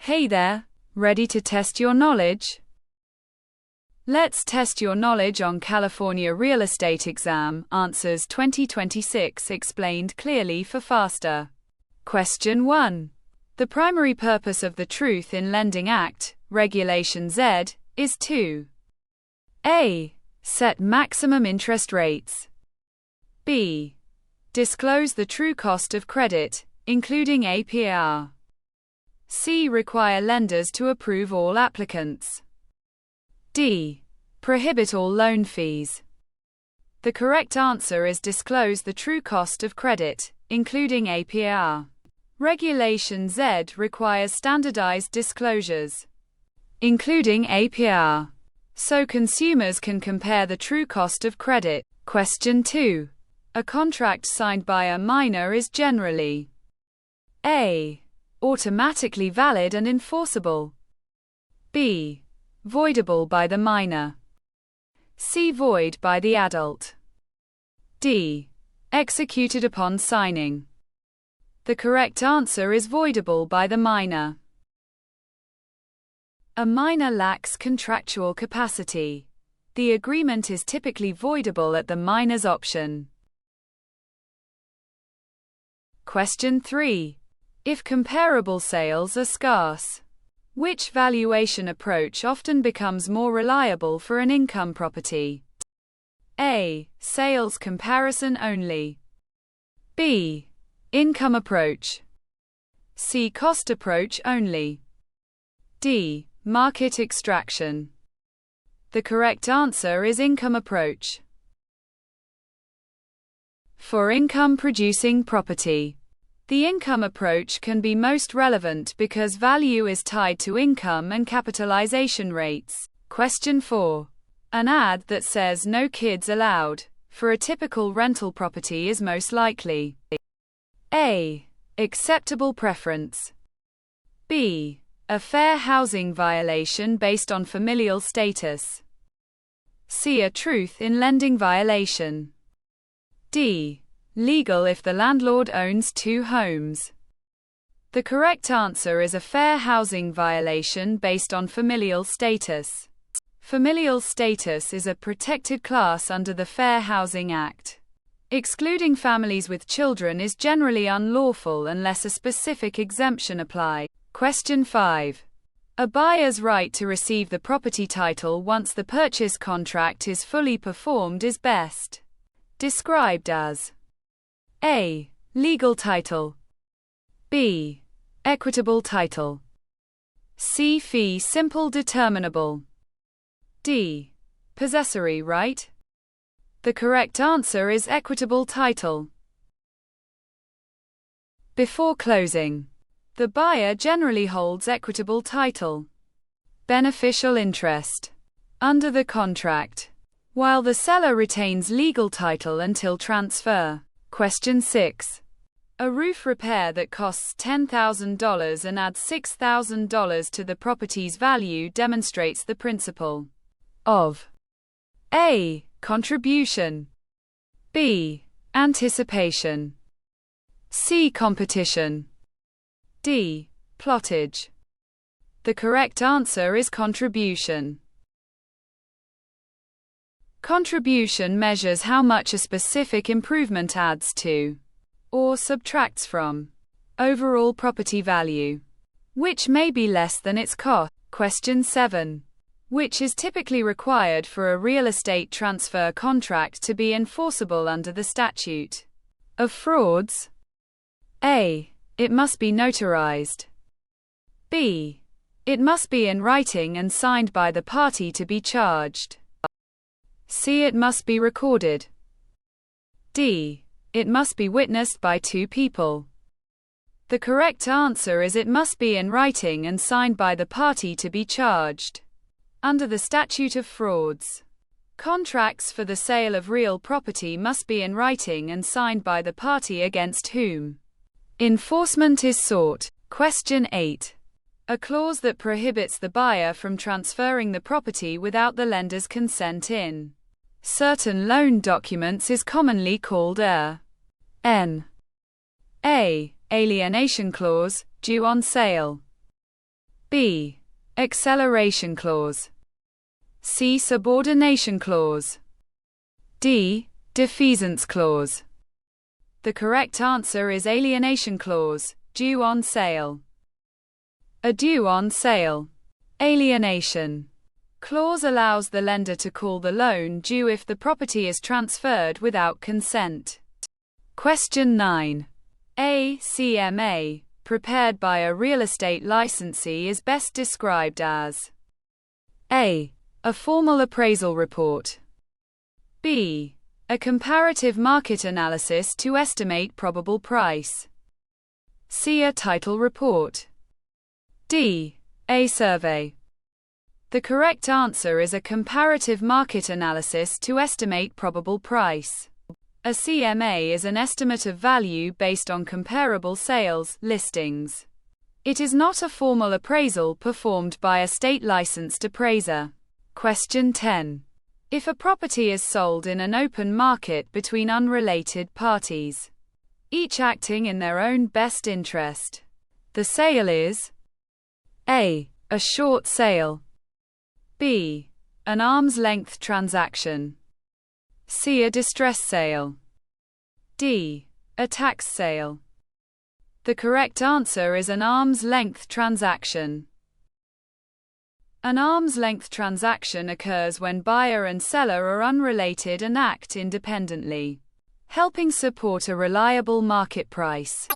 Hey there, ready to test your knowledge? Let's test your knowledge on California Real Estate Exam Answers 2026 explained clearly for faster. Question 1. The primary purpose of the Truth in Lending Act, Regulation Z, is to A. Set maximum interest rates. B. Disclose the true cost of credit, including APR. C. Require lenders to approve all applicants. D. Prohibit all loan fees. The correct answer is disclose the true cost of credit, including APR. Regulation Z requires standardized disclosures, including APR, so consumers can compare the true cost of credit. Question 2. A contract signed by a minor is generally A. Automatically valid and enforceable. B. Voidable by the minor. C. Void by the adult. D. Executed upon signing. The correct answer is voidable by the minor. A minor lacks contractual capacity. The agreement is typically voidable at the minor's option. Question 3. If comparable sales are scarce, which valuation approach often becomes more reliable for an income property? A. Sales comparison only. B. Income approach. C. Cost approach only. D. Market extraction. The correct answer is income approach. For income-producing property, the income approach can be most relevant because value is tied to income and capitalization rates. Question 4. An ad that says "No kids allowed" for a typical rental property is most likely A. Acceptable preference. B. A fair housing violation based on familial status. C. A truth in lending violation. D. Legal if the landlord owns two homes. The correct answer is a fair housing violation based on familial status. Familial status is a protected class under the Fair Housing Act. Excluding families with children is generally unlawful unless a specific exemption applies. Question 5. A buyer's right to receive the property title once the purchase contract is fully performed is best described as A. Legal title. B. Equitable title. C. Fee simple determinable. D. Possessory right. The correct answer is equitable title. Before closing, the buyer generally holds equitable title, beneficial interest, under the contract, while the seller retains legal title until transfer. Question 6. A roof repair that costs $10,000 and adds $6,000 to the property's value demonstrates the principle of A. Contribution. B. Anticipation. C. Competition. D. Plottage. The correct answer is contribution. Contribution measures how much a specific improvement adds to or subtracts from overall property value, which may be less than its cost. Question 7. Which is typically required for a real estate transfer contract to be enforceable under the statute of frauds? A. It must be notarized. B. It must be in writing and signed by the party to be charged. C. It must be recorded. D. It must be witnessed by two people. The correct answer is it must be in writing and signed by the party to be charged. Under the statute of frauds, contracts for the sale of real property must be in writing and signed by the party against whom enforcement is sought. Question 8. A clause that prohibits the buyer from transferring the property without the lender's consent in certain loan documents is commonly called a A. Alienation clause, due on sale. B. Acceleration clause. C. Subordination clause. D. Defeasance clause. The correct answer is alienation clause, due on sale. A due on sale alienation clause allows the lender to call the loan due if the property is transferred without consent. Question 9. A CMA, prepared by a real estate licensee, is best described as A. A formal appraisal report. B. A comparative market analysis to estimate probable price. C. A title report. D. A survey. The correct answer is a comparative market analysis to estimate probable price. A CMA is an estimate of value based on comparable sales listings. It is not a formal appraisal performed by a state-licensed appraiser. Question 10. If a property is sold in an open market between unrelated parties, each acting in their own best interest, the sale is A. A short sale. B. An arm's length transaction. C. A distress sale. D. A tax sale. The correct answer is an arm's length transaction. An arm's length transaction occurs when buyer and seller are unrelated and act independently, helping support a reliable market price.